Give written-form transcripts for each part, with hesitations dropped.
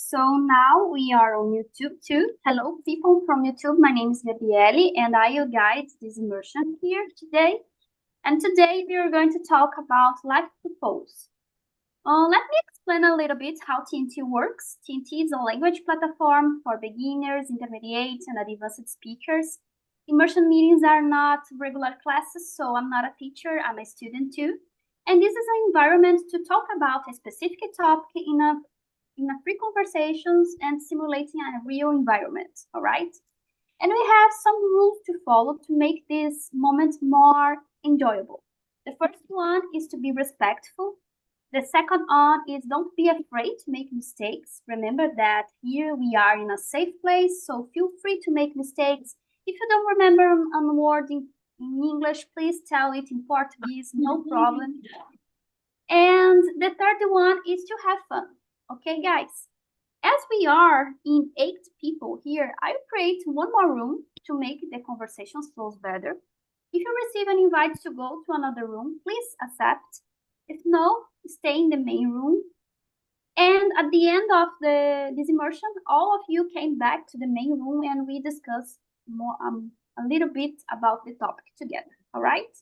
So now we are on YouTube too. Hello, people from YouTube. My name is Gabriele, and I will guide this immersion here today. And today we are going to talk about life purpose. Let me explain a little bit how TNT works. TNT is a language platform for beginners, intermediate, and advanced speakers. Immersion meetings are not regular classes, so I'm not a teacher, I'm a student too. And this is an environment to talk about a specific topic in a free conversations and simulating a real environment, all right? And we have some rules to follow to make this moment more enjoyable. The first one is to be respectful. The second one is don't be afraid to make mistakes. Remember that here we are in a safe place, so feel free to make mistakes. If you don't remember a word in English, please tell it in Portuguese, no problem. And the third one is to have fun. Okay, guys? As we are in 8 people here, I'll create one more room to make the conversations flow better. If you receive an invite to go to another room, please accept. If no, stay in the main room. And at the end of this immersion, all of you came back to the main room and we discussed more a little bit about the topic together, all right?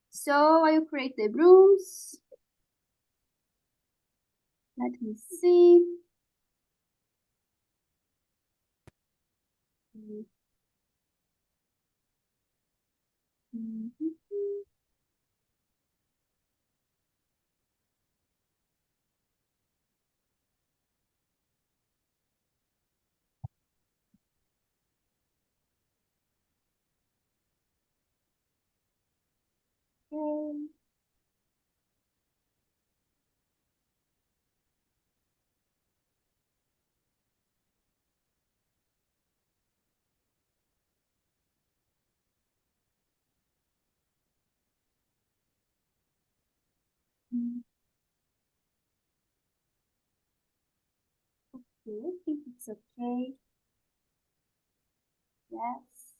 So I will create the rooms. Let me see. Okay. Okay, I think it's okay. Yes.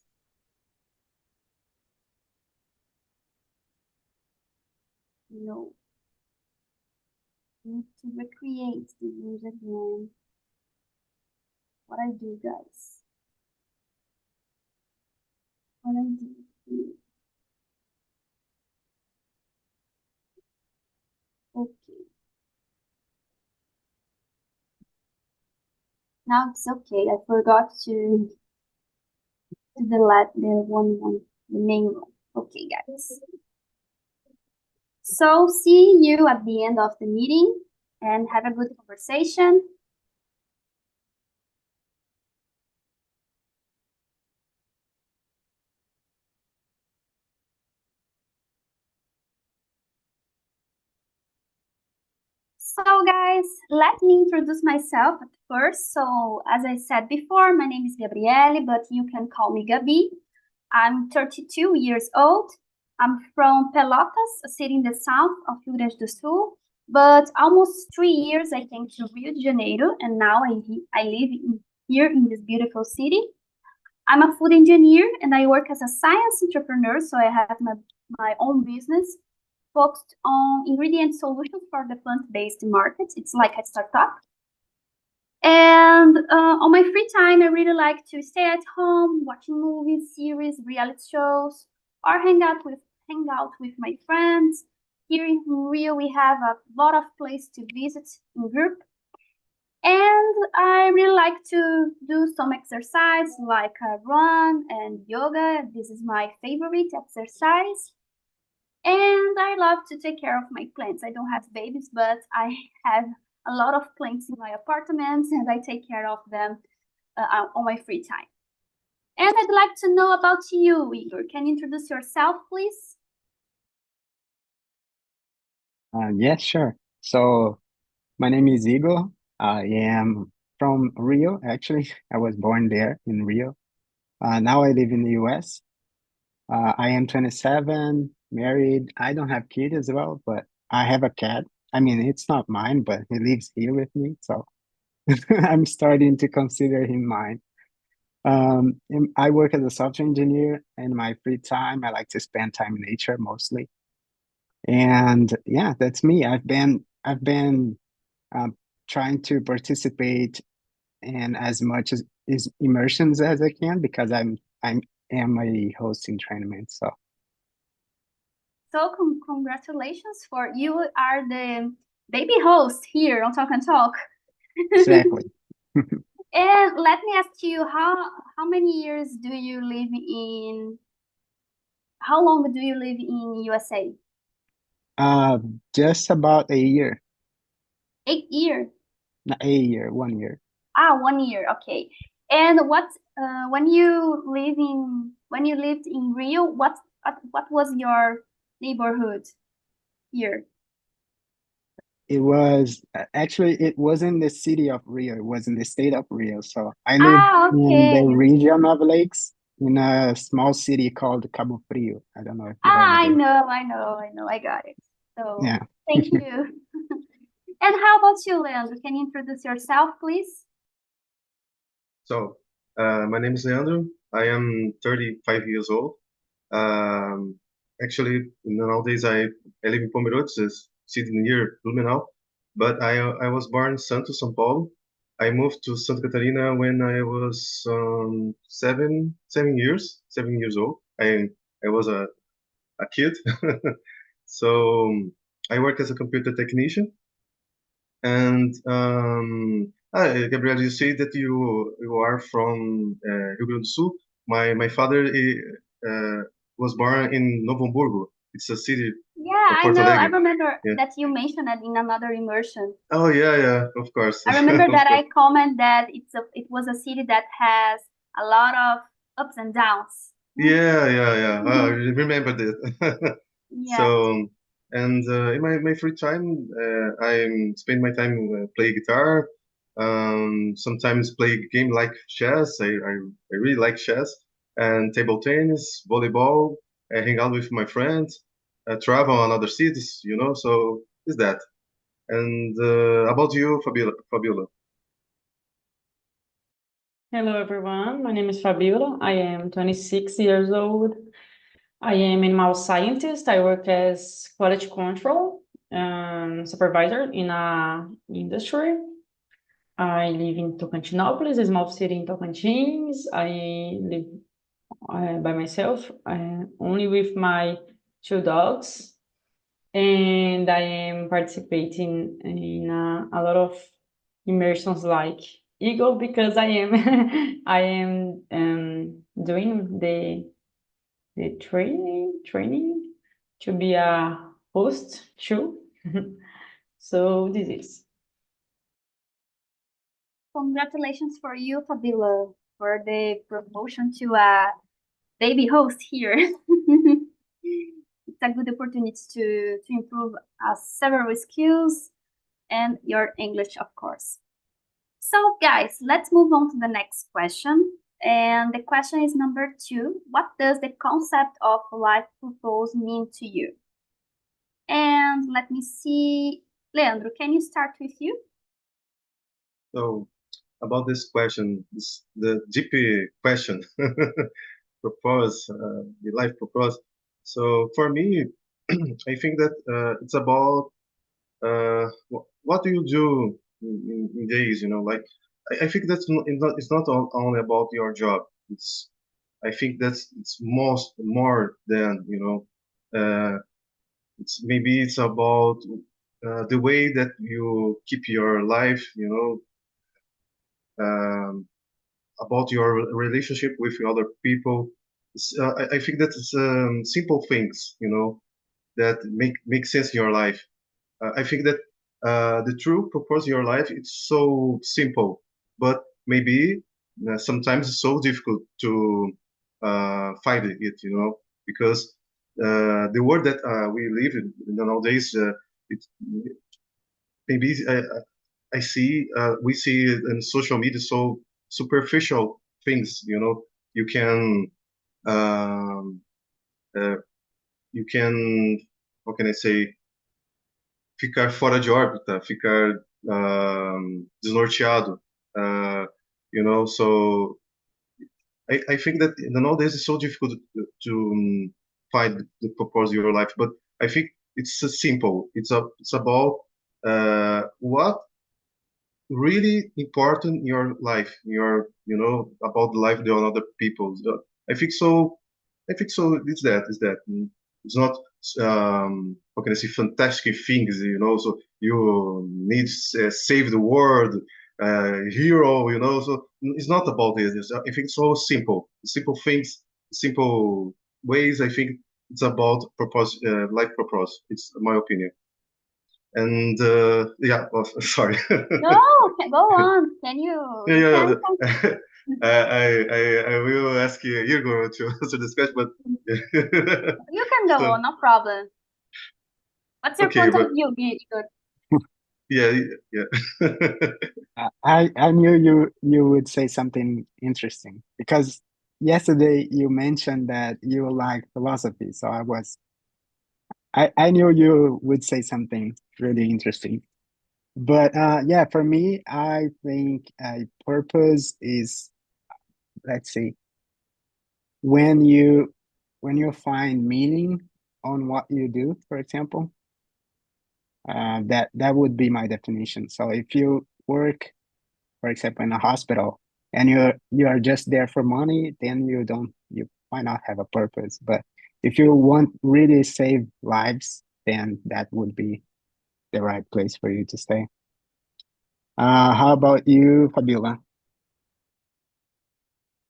No. Need to recreate the rules again. What I do, guys. What I do. Okay. Now it's okay. I forgot to delete the main one. Okay, guys. So see you at the end of the meeting and have a good conversation. So guys, let me introduce myself at first. So as I said before, my name is Gabriele, but you can call me Gabi. I'm 32 years old. I'm from Pelotas, a city in the south of Rio Grande do Sul. But almost 3 years I came to Rio de Janeiro, and now I live here in this beautiful city. I'm a food engineer, and I work as a science entrepreneur, so I have my own business focused on ingredient solutions for the plant-based market. It's like a startup. And on my free time, I really like to stay at home, watching movies, series, reality shows, or hang out with my friends. Here in Rio, we have a lot of places to visit in group. And I really like to do some exercise like run and yoga. This is my favorite exercise. And I love to take care of my plants. I don't have babies, but I have a lot of plants in my apartment and I take care of them on my free time. And I'd like to know about you, Igor. Can you introduce yourself, please? Yes, sure. So my name is Igor. I am from Rio, actually. I was born there in Rio. Now I live in the US. I am 27, married. I don't have kids as well, but I have a cat. I mean, it's not mine, but he lives here with me, so I'm starting to consider him mine. And I work as a software engineer. In my free time, I like to spend time in nature mostly. And yeah, that's me. I've been trying to participate in as much as is immersions as I can because I'm am a host in tournament. So So congratulations for you are the baby host here on Talk and Talk. exactly. And let me ask you, how many years do you live in? How long do you live in USA? Uh, just about a year, 8 years. not a year, 1 year. Ah, 1 year. Okay. And what when you lived in Rio, what was your neighborhood here? It was actually it wasn't the city of Rio, it was in the state of Rio. So I live Ah, in okay. the region of lakes in a small city called Cabo Frio. I don't know if you heard Ah, of I it. know, I know, I know. I got it. So Yeah. thank you. And how about you, Leandro? Can you introduce yourself, please? So, my name is Leandro. I am 35 years old. Um, Actually, nowadays I live in Pomerode, a city near Blumenau. But I was born in Santos, São Paulo. I moved to Santa Catarina when I was 7 years old. I was a kid. So I work as a computer technician. And Gabriel, you say that you are from Rio Grande do Sul. My father was born in Novo Hamburgo. It's a city Yeah, of I Porto know. I Alegre. remember Yeah. that you mentioned it in another immersion. Oh yeah, yeah. Of course, I remember of that course. I comment that it was a city that has a lot of ups and downs. Yeah, yeah, yeah. I remember that. Yeah. So, and in my free time, I spend my time play guitar. Sometimes play game like chess. I really like chess and table tennis, volleyball. I hang out with my friends, travel on other cities. So is that. And about you, Fabiola? Fabiola. Hello, everyone. My name is Fabiola. I am 26 years old. I am an animal scientist. I work as quality control supervisor in a industry. I live in Tocantinópolis, a small city in Tocantins. I live by myself, only with my two dogs. And I am participating in a lot of immersions like Eagle because I am I am doing the training to be a host too. So this is. Congratulations for you, Fabiola, for the promotion to a baby host here. It's a good opportunity to improve several skills and your English, of course. So, guys, let's move on to the next question. And the question is number 2. What does the concept of life purpose mean to you? And let me see. Leandro, can you start with you? So about this question, the deep question. Propose, the life purpose. So for me, I think that it's about what do you do in days, like I think that's it's not only about your job. I think it's more than, it's about the way that you keep your life, about your relationship with other people. I think that it's simple things, that make sense in your life. I think that the true purpose of your life it's so simple, but maybe sometimes it's so difficult to find it, because the world that we live in nowadays, it maybe I see we see in social media so superficial things, you can um, uh, you can how can I say ficar fora de órbita, ficar desnorteado, uh, so I think that nowadays it's so difficult to find the purpose of your life, but I think it's simple. It's about what really important in your life, about the life of the other people. I think so. I think so. It's that. It's not. How can I say? Fantastic things. So you need save the world, hero. So it's not about this. I think so simple. Simple things, simple ways. I think it's about purpose, life purpose. It's my opinion. And yeah, well, sorry. No, go on. Can you? Yeah, You yeah. can Yeah. I will ask you, Igor, to answer this question, but You can go so on, no problem. What's your okay, point of but view, Igor? yeah, yeah. I knew you would say something interesting because yesterday you mentioned that you like philosophy, so I knew you would say something really interesting. But yeah, for me, I think purpose is, let's see, when you when you find meaning on what you do, for example, that would be my definition. So if you work, for example, in a hospital and you are just there for money, then you might not have a purpose. But if you want really save lives, then that would be the right place for you to stay. How about you, Fabiola?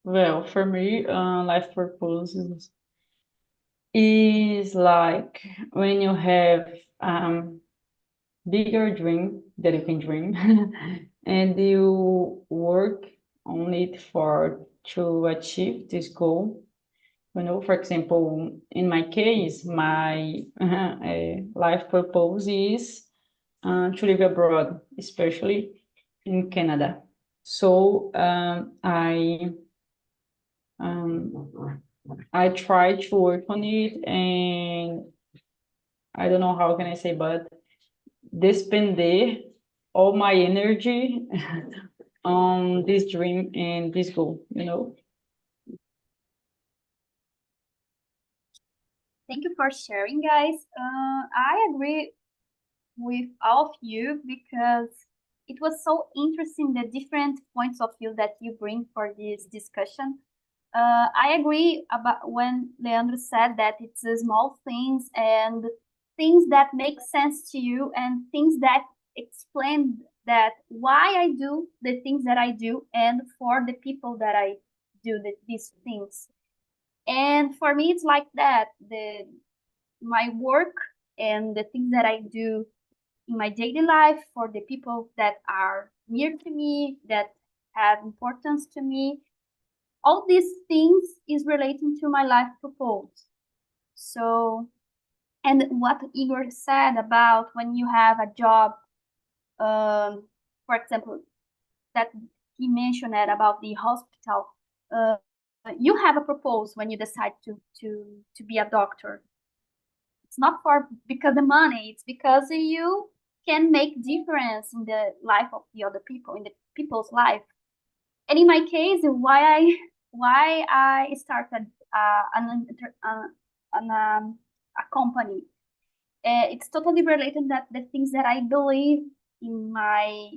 Well, for me, life purpose is like when you have bigger dream that you can dream and you work on it to achieve this goal. For example, in my case, my life purpose is to live abroad, especially in Canada. So I try to work on it, and I don't know how can I say, but despender all my energy on this dream and this goal. Thank you for sharing, guys. I agree with all of you because it was so interesting the different points of view that you bring for this discussion. I agree about when Leandro said that it's the small things and things that make sense to you and things that explain that why I do the things that I do and for the people that I do these things. And for me, it's like that. My work and the things that I do in my daily life for the people that are near to me, that have importance to me, all these things is relating to my life purpose. So, and what Igor said about when you have a job, for example, that he mentioned about the hospital, you have a purpose when you decide to be a doctor. It's not for because the money, it's because you can make difference in the life of the other people, in the people's life. And in my case, why I started a company. It's totally related that the things that I believe in my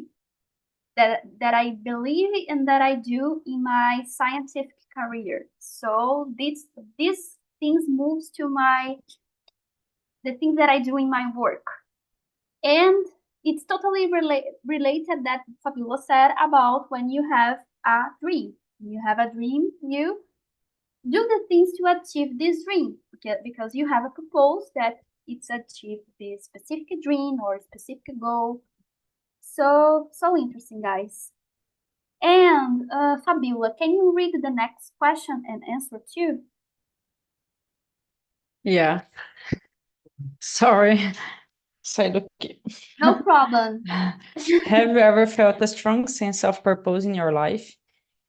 that I believe and that I do in my scientific career. So these things moves to the things that I do in my work. And it's totally related that Fabiola said about when you have a dream. When you have a dream, you do the things to achieve this dream because you have a purpose that it's achieve this specific dream or specific goal. So interesting, guys. And Fabiola, can you read the next question and answer too? Yeah. Sorry. No problem. Have you ever felt a strong sense of purpose in your life?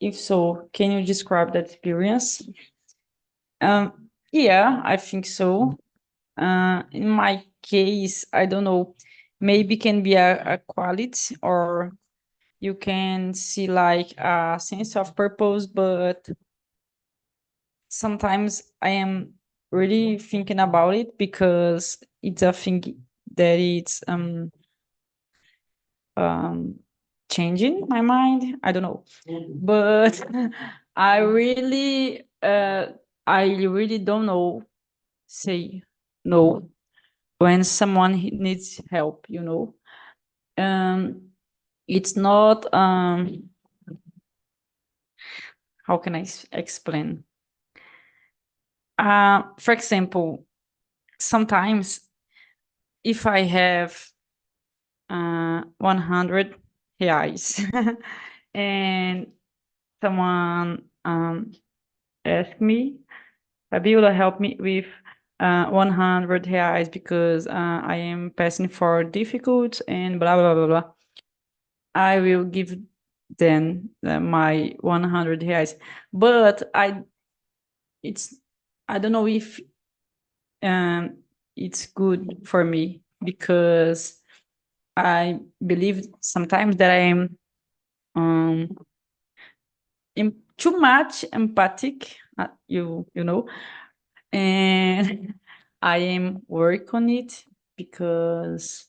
If so, can you describe that experience? Yeah, I think so. In my case, I don't know, maybe can be a quality, or you can see like a sense of purpose, but sometimes I am really thinking about it because it's a thing that it's changing my mind. I don't know, but I really, don't know. Say no when someone needs help. It's not. How can I explain? For example, sometimes if I have 100 reais and someone ask me, Fabiola, help me with 100 reais because I am passing for difficult and blah blah blah blah. I will give them my 100 reais, but I don't know if it's good for me because I believe sometimes that I am too much empathic, you know, and I am work on it because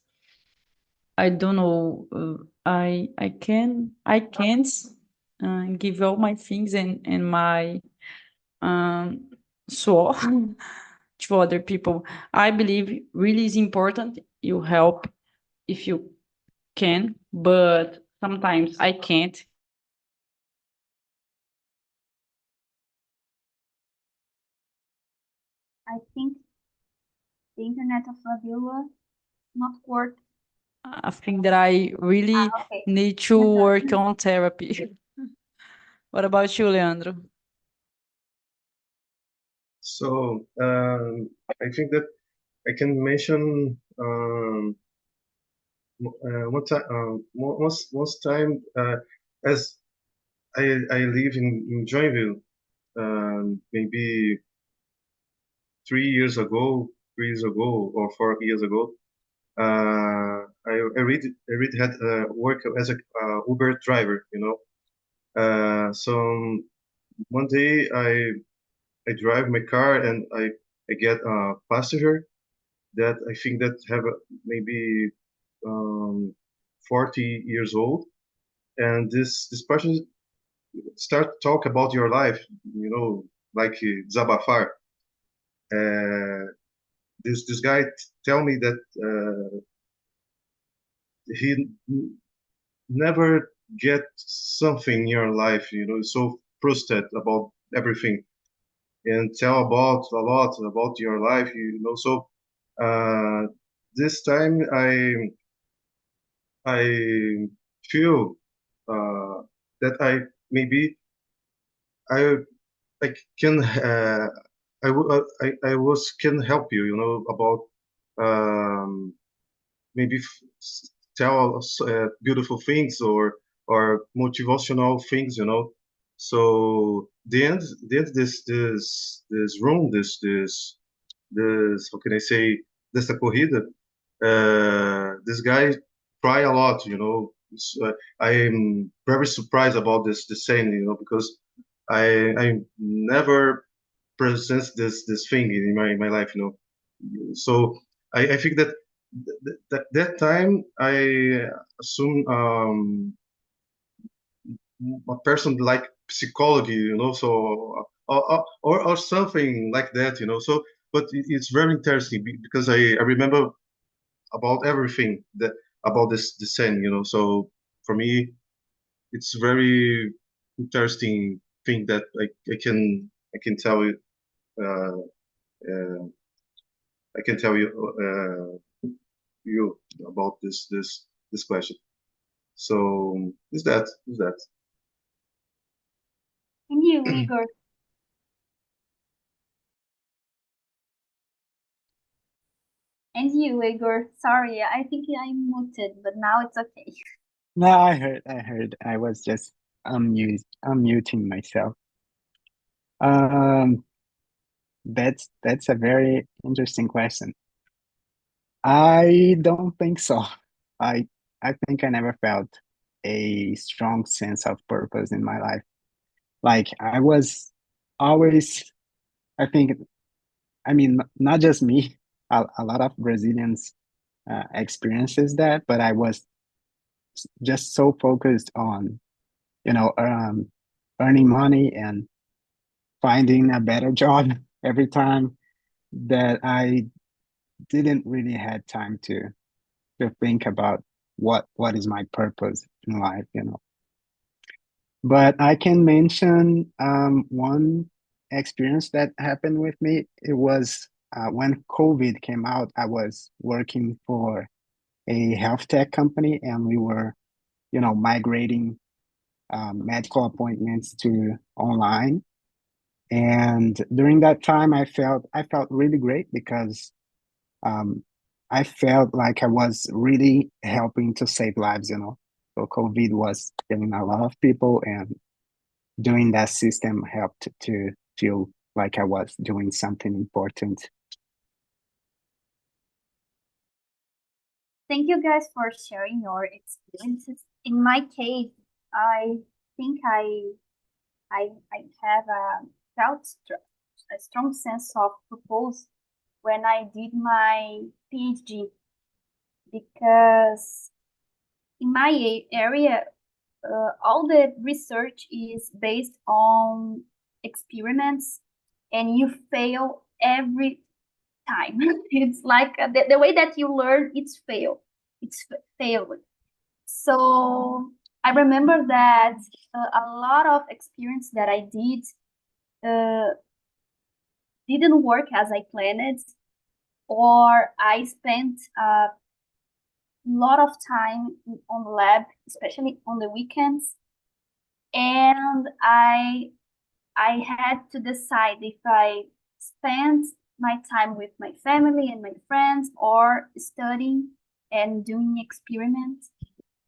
I don't know. I can't give all my things and my soul to other people. I believe really is important. You help if you can, but sometimes I can't. I think the internet of Fabiola not work. I think that I really Okay. need to work on therapy. What about you, Leandro? So I think that I can mention one time, once time as I live in Joinville, maybe 3 years ago, 3 years ago or 4 years ago. I really had work as a Uber driver, So one day I drive my car and I get a passenger that I think that have maybe 40 years old, and this person start talk about your life, like desabafar. This guy tell me that he never get something in your life, so frustrated about everything, and tell about a lot about your life, So this time I feel that maybe I I can I was can help you, about um, maybe tell us beautiful things or motivational things, So the end this room this how can I say dessa corrida, this guy try a lot, I'm very surprised about this saying, because I never present this thing in my life, So I think that that time I assume a person like psychology, or something like that, So, but it's very interesting because I remember about everything that about this scene, So for me, it's very interesting thing that I can tell you. Uh, uh, I can tell you about this question. So is that. And you, Igor? And you, Igor? Sorry, I think I muted, but now it's okay. No, I heard. I was just unmuting myself. Um, that's a very interesting question. I don't think so. I I think I never felt a strong sense of purpose in my life. Like I was always, I think, I mean, not just me, a lot of Brazilians experiences that, but I was just so focused on, you know, earning money and finding a better job every time that I didn't really had time to think about what is my purpose in life, you know. But I can mention one experience that happened with me. It was when COVID came out. I was working for a health tech company, and we were, you know, migrating medical appointments to online. And during that time, I felt really great because um, I felt like I was really helping to save lives, you know. So COVID was killing a lot of people, and doing that system helped to feel like I was doing something important. Thank you guys for sharing your experiences. In my case, I think I have a strong sense of purpose when I did my PhD, because in my area, all the research is based on experiments, and you fail every time. It's like the way that you learn, it's failed. So I remember that a lot of experience that I did uh, didn't work as I planned, or I spent a lot of time on the lab, especially on the weekends, and I had to decide if I spent my time with my family and my friends or studying and doing experiments.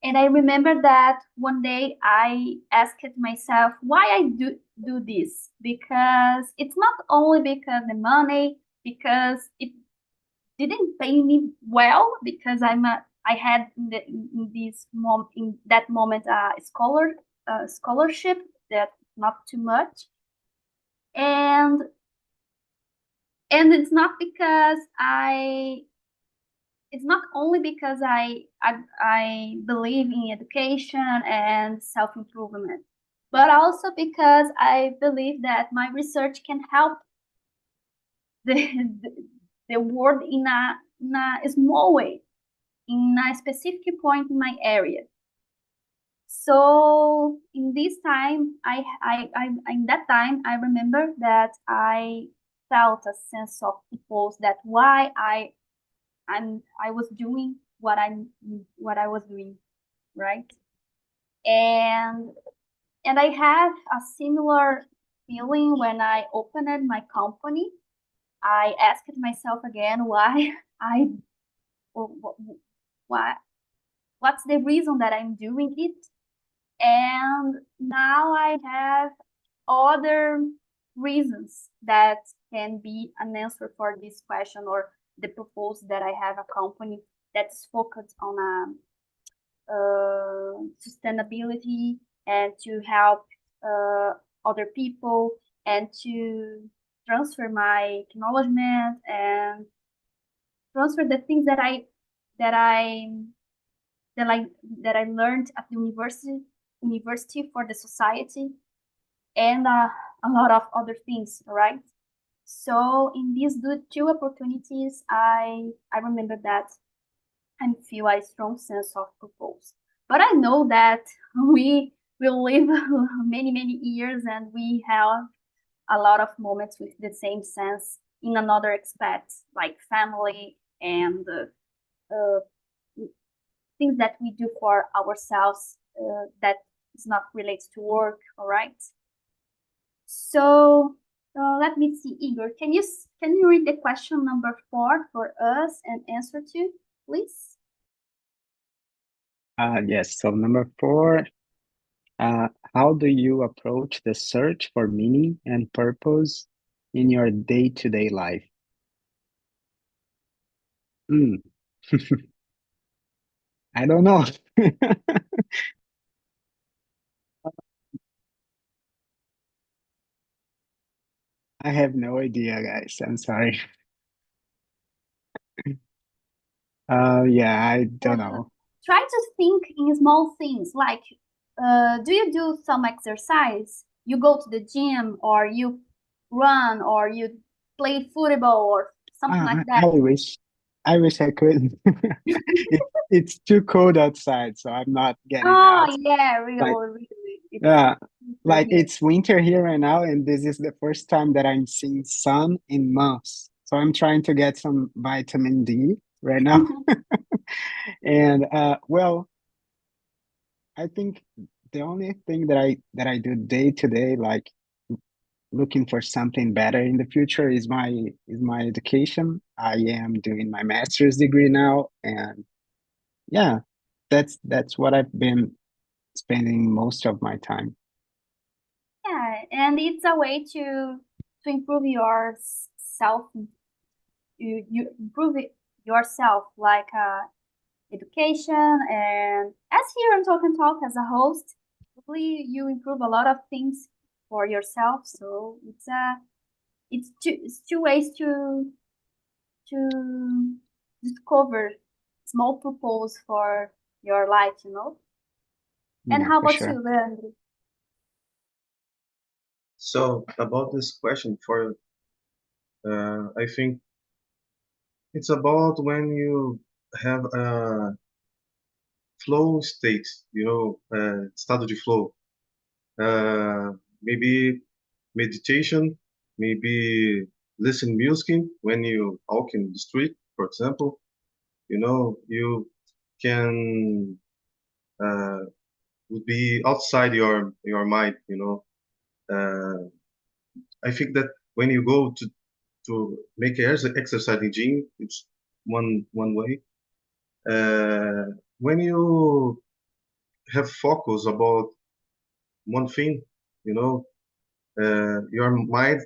And I remember that one day I asked myself why I do this, because it's not only because the money, because it didn't pay me well, because I had in that moment a scholarship that not too much, and it's not because it's not only because I believe in education and self-improvement, but also because I believe that my research can help the the world in a small way, in a specific point in my area. So in this time, I in that time, I remember that I felt a sense of purpose, that why I was doing what I was doing, right? And I have a similar feeling when I opened my company. I asked myself again why I why what's the reason that I'm doing it. And now I have other reasons that can be an answer for this question, or the purpose that I have a company that's focused on sustainability, and to help uh, other people, and to transfer my acknowledgement and transfer the things that I that I that I learned at the university for the society, and a lot of other things, right? So in these two opportunities, I remember that I feel a strong sense of purpose. But I know that we will live many years, and we have a lot of moments with the same sense in another aspects, like family and uh, things that we do for ourselves, that is not related to work. All right. So let me see, Igor. Can you read the question number 4 for us and answer to, please? Yes, so number 4, how do you approach the search for meaning and purpose in your day-to-day life? Mm, I don't know. I have no idea, guys. I'm sorry. Yeah, I don't know. try to think in small things like, do you do some exercise? You go to the gym, or you run, or you play football, or something like that. I wish I could. It's too cold outside, so I'm not getting Oh, out. yeah, really, Like, really. It's yeah, winter like here. it's winter here right now, and this is the first time that I'm seeing sun in months. So I'm trying to get some vitamin D right now. And well, I think the only thing that I do day to day, like looking for something better in the future, is my education. I am doing my master's degree now, and yeah, that's what I've been spending most of my time. Yeah, and it's a way to improve your self. You improve yourself, like education, and as here on Talk and Talk as a host, probably you improve a lot of things for yourself. So it's two ways to discover small purpose for your life, you know. And Yeah, how for about sure. you, Leandro? So about this question, for I think it's about when you have a flow state, estado de flow. Maybe meditation, maybe listen music when you walk in the street, for example. You can uh, would be outside your mind. I think that when you go to make exercise in gym, it's one way. When you have focus about one thing, you know, your mind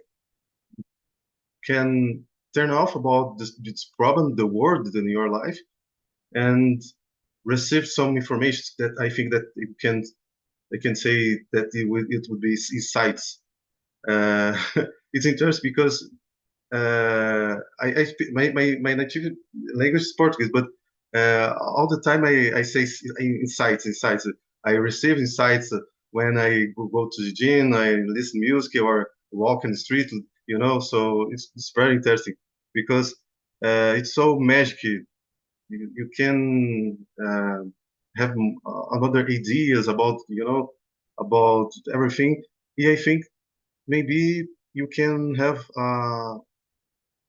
can turn off about this problem, the world in your life, and receive some information that I think that I can say that it would be insights. Uh, it's interesting because I speak my native language is Portuguese, but all the time I say insights. I receive insights when I go to the gym, I listen music or walk in the street, So it's very interesting because it's so magic. You can have another ideas about about everything. Yeah, I think maybe you can have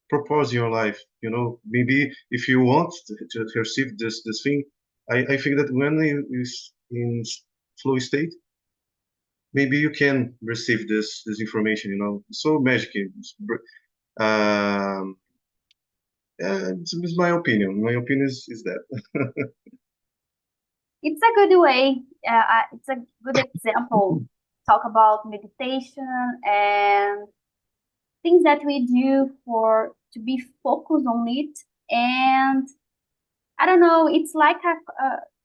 propose your life. Maybe if you want to receive this thing, I think that when you is in flow state, maybe you can receive this information. So magic. Um, it's my opinion. My opinion is that. It's a good way. It's a good example. Talk about meditation and things that we do for to be focused on it. And I don't know, it's like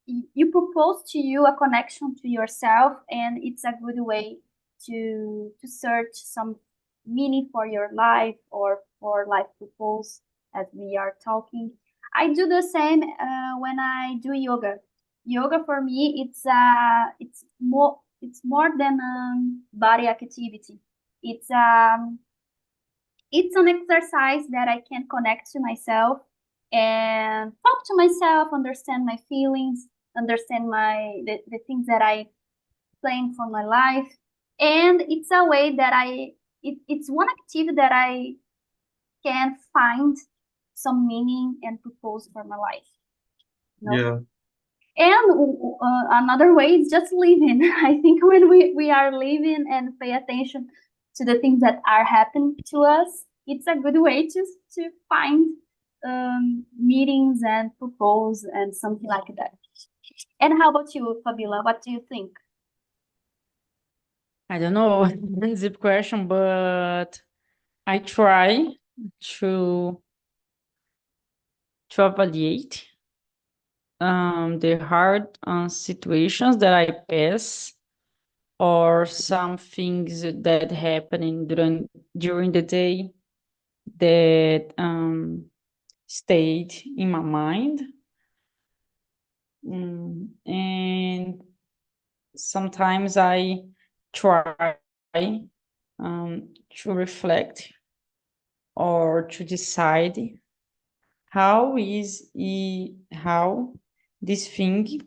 you propose to you a connection to yourself, and it's a good way to search some meaning for your life or for life purpose, as we are talking. I do the same when I do yoga. Yoga for me, it's more than body activity. It's um it's an exercise that I can connect to myself and talk to myself, understand my feelings, understand the things that I plan for my life. And it's a way that it's one activity that I can find some meaning and purpose for my life. Yeah, And another way is just living. I think when we are living and pay attention to the things that are happening to us, it's a good way to find meetings and propose and something like that. And how about you, Fabiola? What do you think? I don't know, deep question, but I try to evaluate the hard situations that I pass or some things that happening during the day that stayed in my mind. And sometimes I try to reflect or to decide how this thing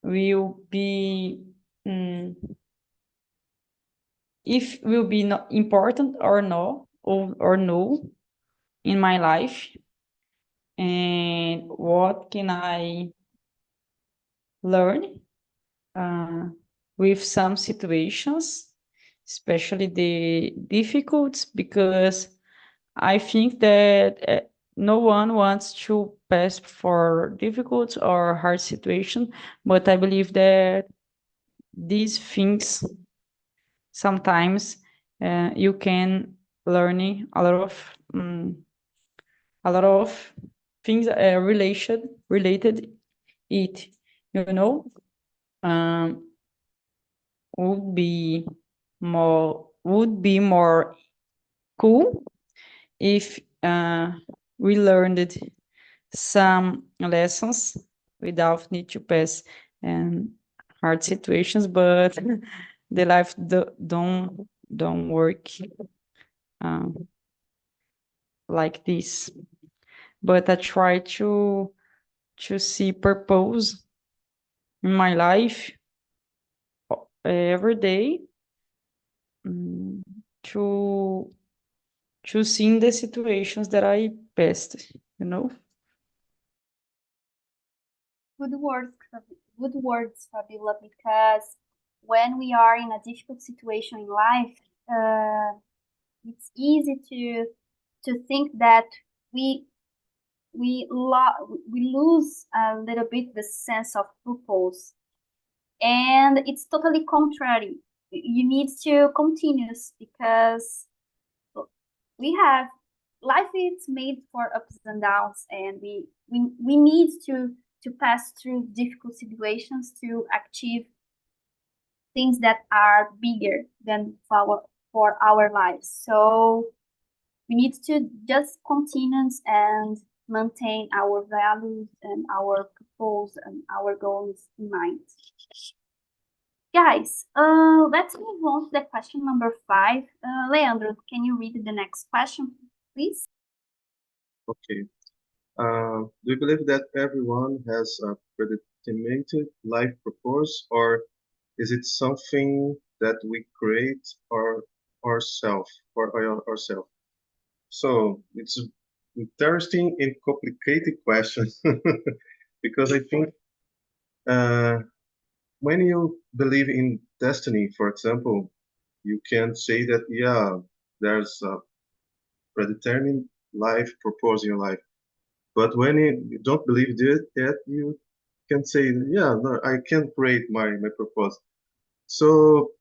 will be, if will be not important or no, or no in my life, and what can I learn with some situations, especially the difficult, because I think that no one wants to pass for difficult or hard situation, but I believe that these things sometimes you can learn a lot of things related it, you know. um, would be more cool if we learned some lessons without need to pass hard situations, but the life don't work like this. But I try to see purpose in my life every day, to choosing the situations that I passed, you know. Good words, Fabiola, because when we are in a difficult situation in life, it's easy to think that we lose a little bit the sense of purpose, and it's totally contrary. You need to continue, because we have life is made for ups and downs, and we need to pass through difficult situations to achieve things that are bigger than for our lives. So we need to just continue and maintain our values and our purpose and our goals in mind. Guys, let's move on to the question number 5. Leandro, can you read the next question, please? Okay. Do you believe that everyone has a predetermined life purpose, or is it something that we create ourselves for ourselves? So it's an interesting and complicated question because I think when you believe in destiny, for example, you can say that, yeah, there's a predetermined life purpose in your life. But when you don't believe that, you can say, yeah, no, I can create my purpose. So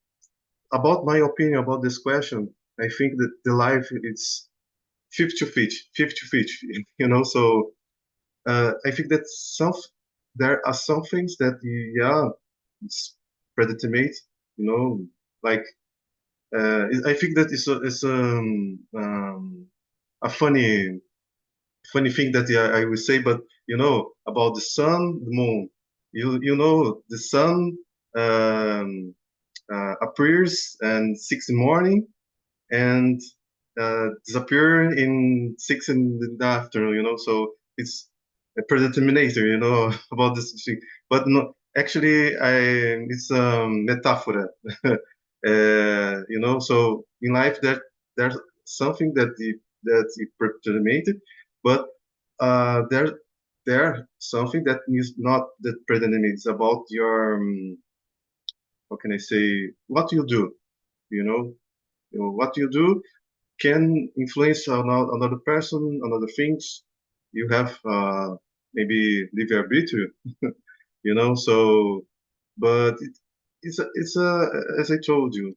about my opinion about this question, I think that the life is 50-50, you know. So I think that there are some things that, yeah, it's predetermined, you know, like I think that a funny thing that, yeah, I will say, but you know about the sun, the moon. You know the sun um, appears and 6 in the morning and disappear in 6 in the afternoon. You know, so it's a predeterminator. You know about this thing, but no, actually, it's a metaphor. You know, so in life there's something that is predeterminated, but there something that is not that predetermined. It's about your how can I say, what you do. You know, what you do can influence another person, another things. You have maybe live arbitrio, you know. So, but it's as I told you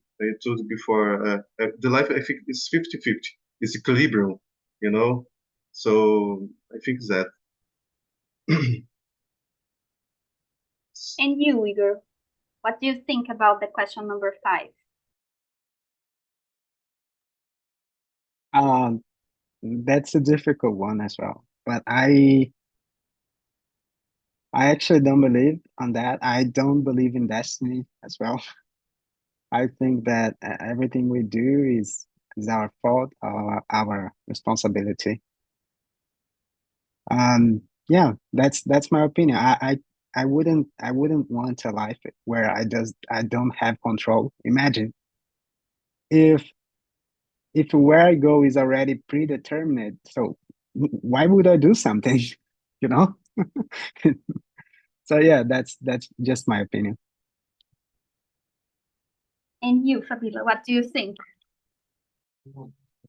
before, the life I think is 50-50. It's equilibrium, you know. So I think that. And you, Igor, what do you think about the question number 5? That's a difficult one as well. But I I actually don't believe on that. I don't believe in destiny as well. I think that everything we do is our fault or our responsibility. Yeah, that's my opinion. I wouldn't want a life where I don't have control. Imagine if where I go is already predetermined, so why would I do something? You know? So yeah, that's just my opinion. And you, Fabiola, what do you think?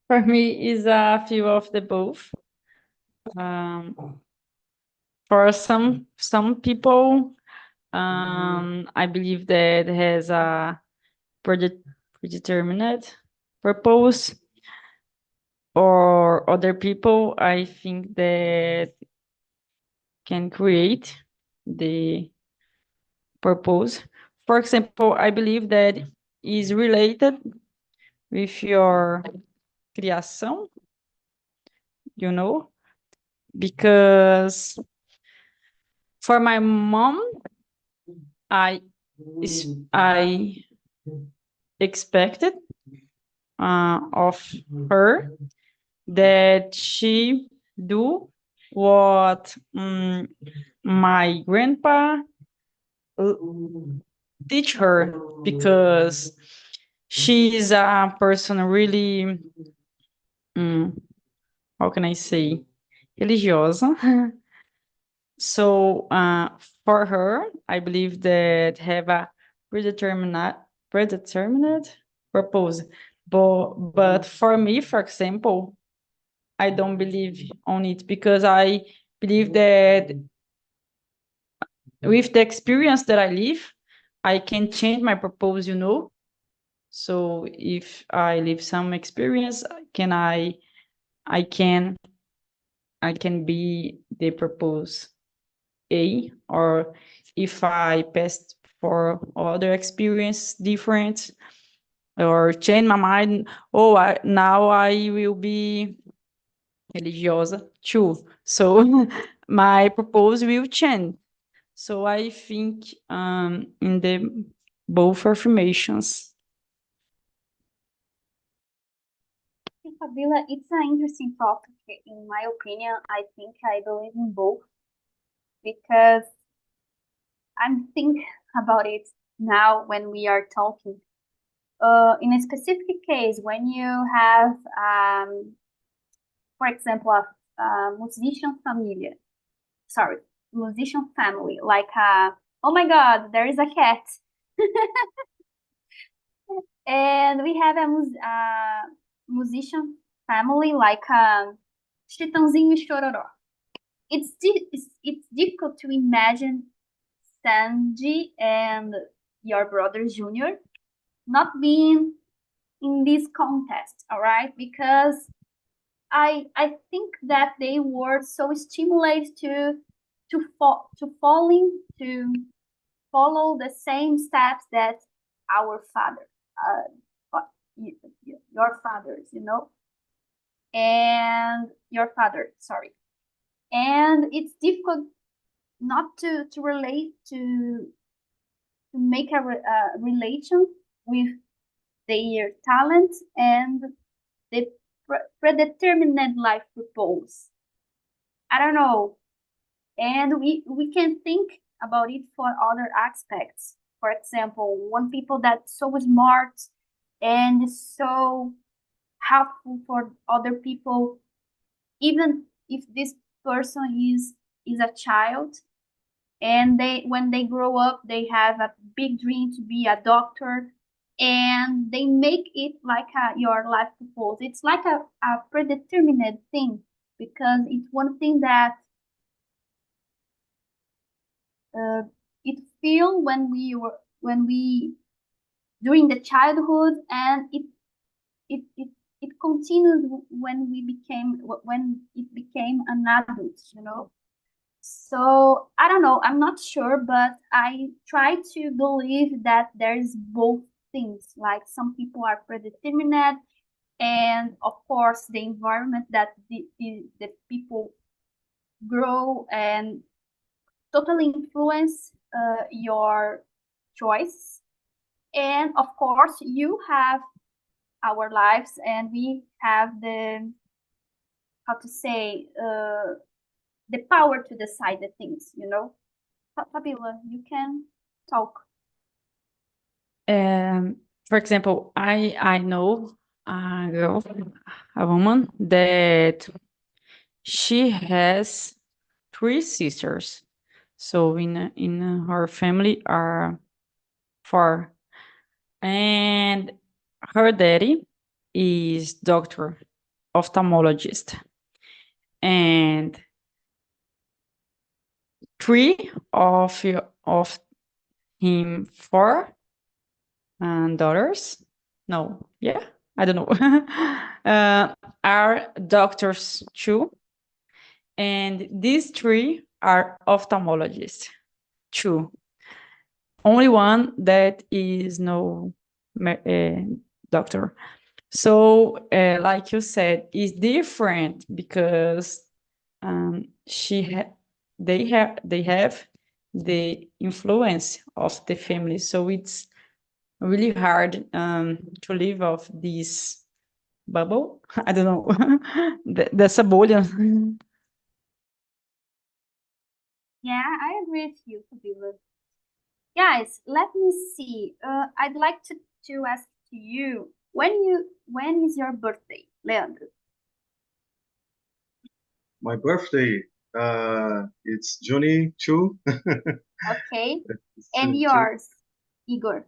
For me, is a few of the both. For some people, I believe that has a predetermined purpose. Or other people, I think that can create the purpose. For example, I believe that is related with your criação, because for my mom, I I expected of her that she do what my grandpa teach her, because she is a person really, how can I say, religiosa. So for her, I believe that have a predetermined purpose. But for me, for example, I don't believe on it, because I believe that with the experience that I live, I can change my purpose, So if I live some experience, I can be the purpose A, or if I passed for other experience different, or change my mind, now I will be religiosa too. So my purpose will change. So I think in the both affirmations. Fabiola, it's an interesting topic. In my opinion, I think I believe in both because I'm thinking about it now when we are talking. In a specific case, when you have, for example, a musician family, like, oh my God, there is a cat. And we have a musician family like Chitãozinho e Chororó. It's difficult to imagine Sanji and your brother Junior not being in this contest, all right? Because I think that they were so stimulated to follow the same steps that our father, your fathers, and your father, sorry. And it's difficult not to relate to make a relation with their talent and the predetermined life purpose. I don't know. And we can think about it for other aspects. For example, one people that's so smart and so helpful for other people, even if this person is a child, and when they grow up they have a big dream to be a doctor, and they make it like your life purpose. It's like a predetermined thing, because it's one thing that it feel when we during the childhood, and it continued when it became an adult. So I don't know, I'm not sure, but I try to believe that there's both things. Like, some people are predetermined, and of course the environment that the people grow and totally influence your choice. And of course, you have our lives, and we have the, how to say, the power to decide the things, you know. Fabiola, you can talk. For example, I know a girl, a woman that she has 3 sisters. So in her family are 4, and her daddy is doctor, ophthalmologist, and 3 of him 4 daughters. No, yeah, I don't know. Are doctors too, and these 3 are ophthalmologists too. Only one that is no doctor. So, like you said, it's different because they have the influence of the family. So it's really hard to live off this bubble. I don't know. Dessa bolha. Yeah, I agree with you, Fabiola. Guys, let me see. I'd like to ask to you, when is your birthday, Leandro? My birthday, it's June 2. Okay. It's And 2. yours, Igor?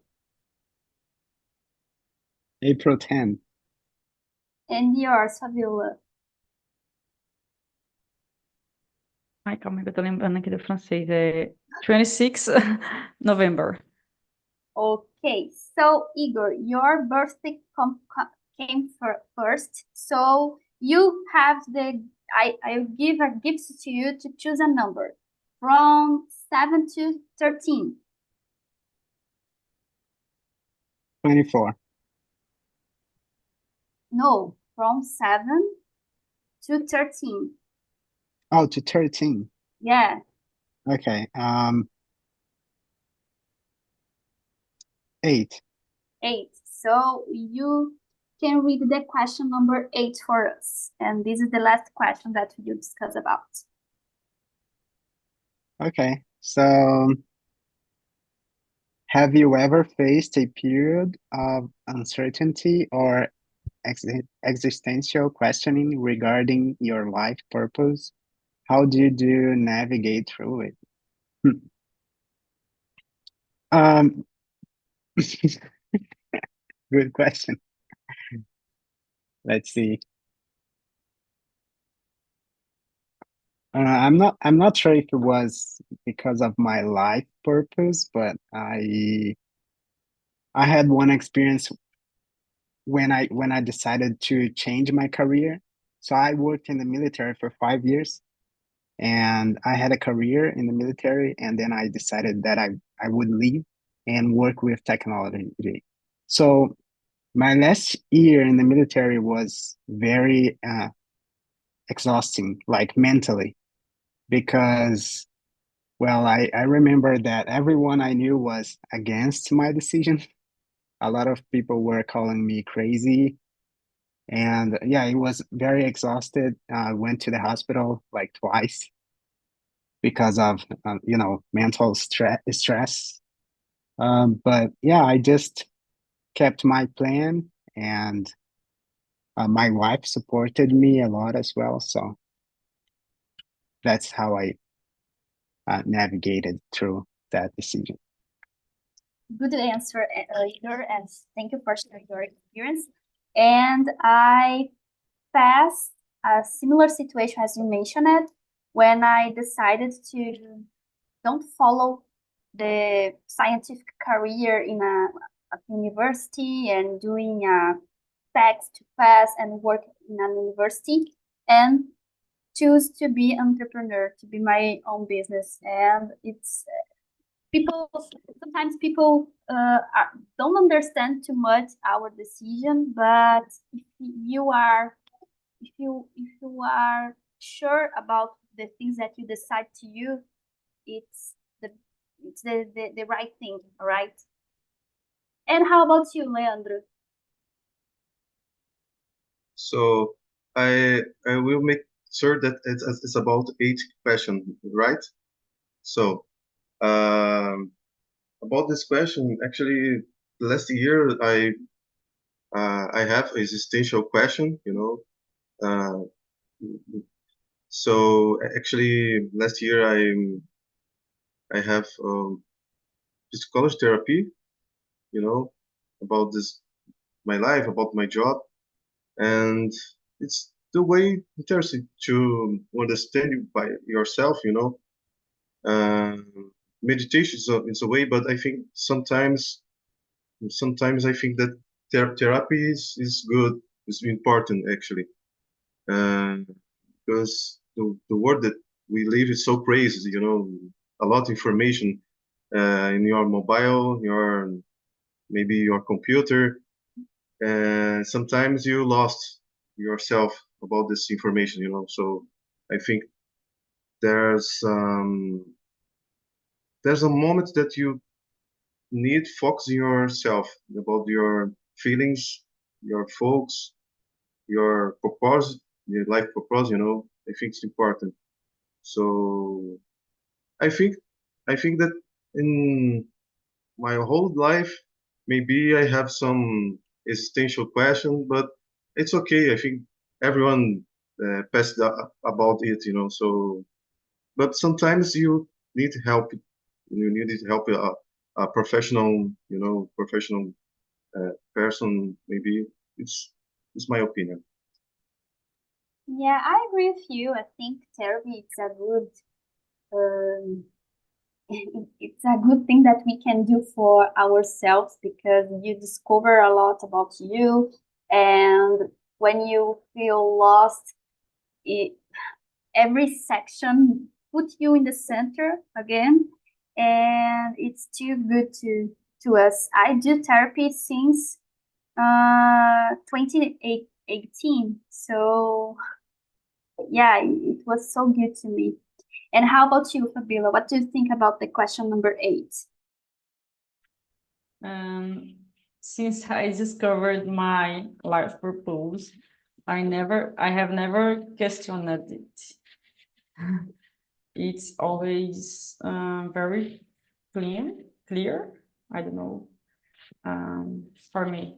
April 10. And yours, Fabiola? Ai, calma aí que eu tô lembrando aqui do francês. É 26 November. Okay, so Igor, your birthday came first, so you have I'll give a gift to you to choose a number from 7 to 13. 24. No, from 7 to 13. Oh, to 13. Yeah, Okay. 8. 8. So you can read the question number 8 for us. And this is the last question that you discuss about. Okay. So, have you ever faced a period of uncertainty or existential questioning regarding your life purpose? How did you navigate through it? Um, Good question. Let's see. I'm not sure if it was because of my life purpose, but I had one experience when I decided to change my career. So I worked in the military for 5 years, and I had a career in the military, and then I decided that I would leave and work with technology. So my last year in the military was very exhausting, like mentally, because, well, I remember that everyone I knew was against my decision. A lot of people were calling me crazy. And yeah, it was very exhausted. I went to the hospital like twice because of, mental stress. But yeah, I just kept my plan, and my wife supported me a lot as well. So that's how I navigated through that decision. Good answer, Igor, and thank you for sharing your experience. And I passed a similar situation as you mentioned when I decided to don't follow the scientific career in a university and doing a text to pass and work in an university, and choose to be entrepreneur, to be my own business. And it's sometimes people don't understand too much our decision, but if you are sure about the things that you decide to it's the right thing, right? And how about you, Leandro? So I will make sure that it's about 8 questions, right? So about this question, actually, last year I have existential question, you know. Uh, so actually, last year I have psychology therapy, you know, about this my life, about my job, and it's the way interesting to understand you by yourself, you know. Meditation is a way, but I think sometimes I think that therapy is good, is important actually, uh, because the world that we live is so crazy, you know, a lot of information in your mobile, your maybe your computer, and sometimes you lost yourself about this information, you know. So I think there's um, there's a moment that you need focus yourself about your feelings, your folks, your purpose, your life purpose, you know. I think it's important. So I think I think that in my whole life, maybe I have some existential question, but it's okay. I think everyone passed about it, you know. So, but sometimes you need help. You need help a professional, you know, professional person. Maybe it's my opinion. Yeah, I agree with you. I think therapy is a good um, it's a good thing that we can do for ourselves because you discover a lot about you, and when you feel lost, it, every section put you in the center again, and it's too good to us. I do therapy since 2018, so yeah, it was so good to me. And how about you, Fabiola? What do you think about the question number 8? Since I discovered my life purpose, I have never questioned it. It's always very clear. I don't know, for me.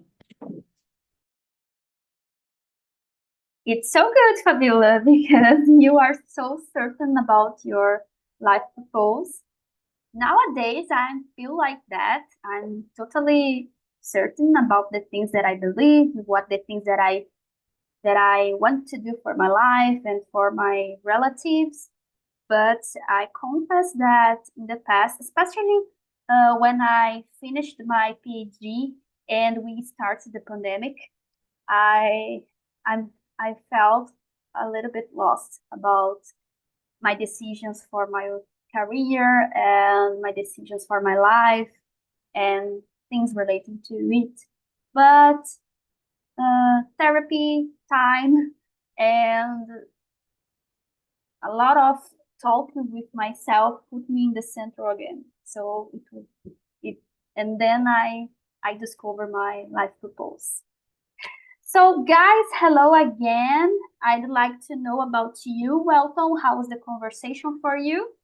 It's so good, Fabiola, because you are so certain about your life purpose. Nowadays, I feel like that. I'm totally certain about the things that I believe, what the things that I want to do for my life and for my relatives. But I confess that in the past, especially when I finished my PhD and we started the pandemic, I I'm I felt a little bit lost about my decisions for my career and my decisions for my life and things relating to it. But therapy time and a lot of talking with myself put me in the center again. So it and then I discover my life purpose. So guys, hello again. I'd like to know about you. Welcome. How was the conversation for you?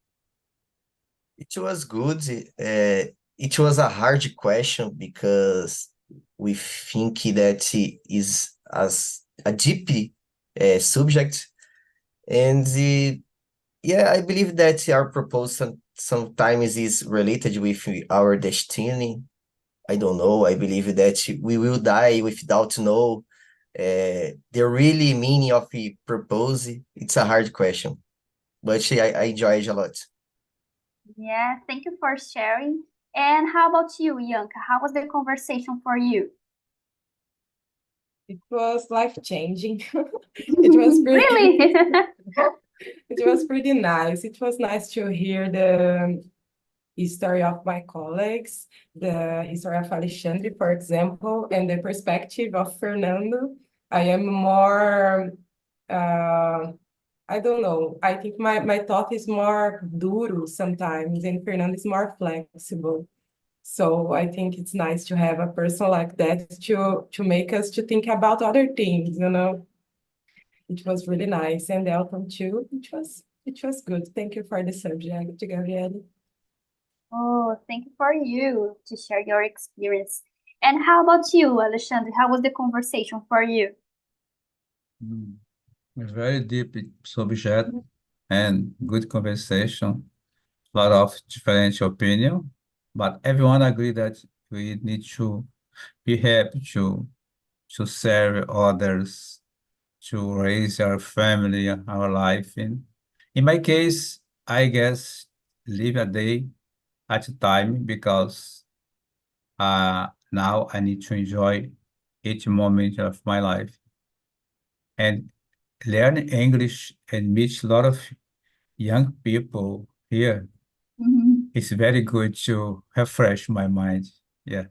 It was good. It was a hard question because we think that it is as a deep subject, and yeah, I believe that our proposal sometimes is related with our destiny. I don't know. I believe that we will die without know the really meaning of the purpose. It's a hard question, but I enjoy it a lot. Yeah, thank you for sharing. And how about you, Yanka? How was the conversation for you? It was life-changing. It was pretty, Really? it was pretty nice. It was nice to hear the history of my colleagues, the history of Alexandre, for example, and the perspective of Fernando. I am more I don't know. I think my thought is more duro sometimes, and Fernando is more flexible. So I think it's nice to have a person like that to make us to think about other things, you know. It was really nice. And Elton too, it was good. Thank you for the subject, Gabriele. Oh, thank you for you to share your experience. And how about you, Alexandre? How was the conversation for you? A very deep subject and good conversation. A lot of different opinion, but everyone agree that we need to be happy to serve others, to raise our family, our life. In my case, I guess live a day at a time because now I need to enjoy each moment of my life and learn English and meet a lot of young people here. Mhm. It's very good to refresh my mind. Yeah,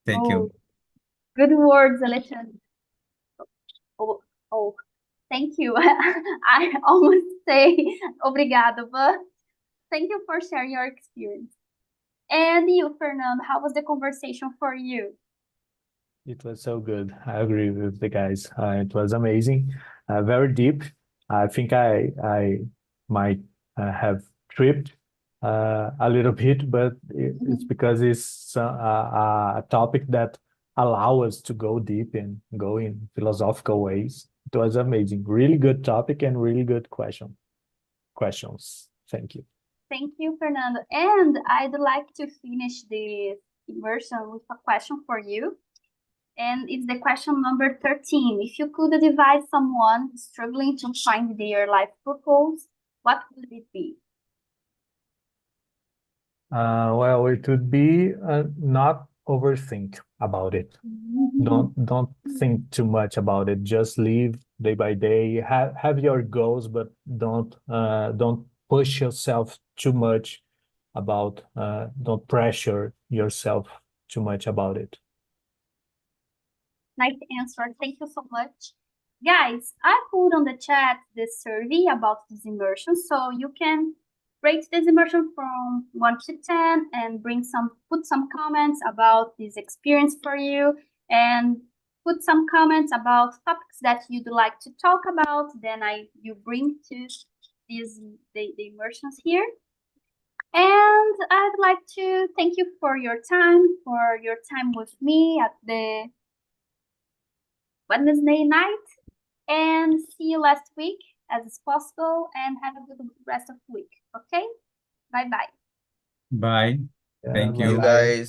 thank Oh, you. good words, Alexandre. Oh, oh, thank you. I almost say obrigado, but thank you for sharing your experience. And you, Fernando, how was the conversation for you? It was so good. I agree with the guys. It was amazing, very deep. I think I might have tripped a little bit, but it's because it's a topic that allow us to go deep and go in philosophical ways. It was amazing. Really good topic and really good questions. Thank you. Thank you, Fernando. And I'd like to finish this immersion with a question for you. And it's the question number 13. If you could advise someone struggling to find their life purpose, what would it be? Well, it would be not overthink about it. Don't think too much about it. Just live day by day. Have your goals, but don't push yourself too much about don't pressure yourself too much about it. Nice answer. Thank you so much. Guys, I put on the chat this survey about this immersion, so you can rate this immersion from 1 to 10 and put some comments about this experience for you and put some comments about topics that you'd like to talk about. Then you bring to the immersions here. And I'd like to thank you for your time with me at the Wednesday night, and see you last week as is possible, and have a good rest of the week. Okay? Bye bye. Bye. Yeah, Thank You you. bye-bye. guys.